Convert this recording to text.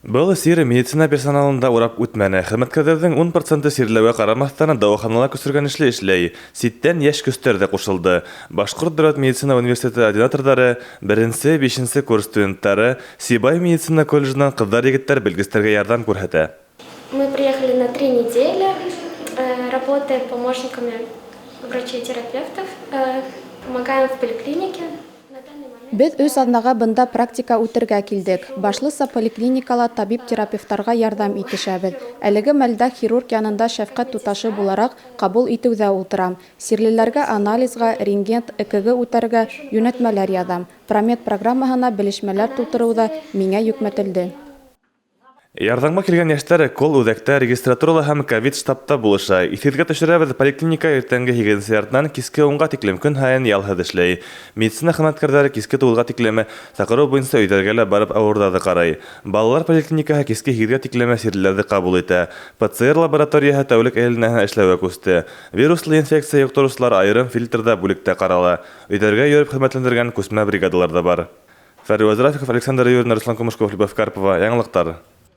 Был сире медицина персоналында урап үтмәне. Хезмәткәрләрнең 10% сирләүгә карамастан дәваханала күсергән эшләй. Ситтән яшь көстәр дә кушылды. Башкорт дәүләт медицина университеты ординаторлары, 1-5 курс студентлары Сибай медицина колледжынан кызлар егетләр белгечләргә ярдәм күрсәтә. Мы приехали на 3 недели, работаем помощниками врачей-терапевтов, помогаем в поликлинике. Без үз аднага бында практика үтергә килдек. Башлыса поликлиникала табип-терапевтларга ярдәм итешәбез. Әлеге мәлдә хирург янында шәфкать туташы буларак кабул итүдә ултырам. Сирлеләргә анализга, рентген, ЭКГ үтәргә юнәтмәләр язам. Промед программаһына белешмәләр тутыруда миңа йөкмәтелде. Ярдәмгә килгән яшьләр кол үҙәктә регистратурала һәм ковид штабта булыша. Иҫергә төшөрәбез, поликлиника иртәнге 8 яртынан киске 10-га тиклем көн һайын ялһыҙ эшләй. Медицина хеҙмәткәрҙәре киске 9-га тиклем саҡырыу буйынса өйҙәргә лә барып ауырҙарҙы ҡарай. Балалар поликлиникаһы киске 8-га тиклем сирлеләрҙе ҡабул итә. ПЦР лабораторияһы тәүлек әйләнәһенә эшләүгә күсте. Вируслы инфекция йоҡтороусылар айырым фильтрҙа бүлектә ҡарала. Өйҙәргә йөрөп хеҙмәтләндергән күсмә бригадалар да бар. Фәриуаз Рафиков, Александр Юрьевна, Руслан Кумышков, Любовь Карпова. Яңылыҡтар.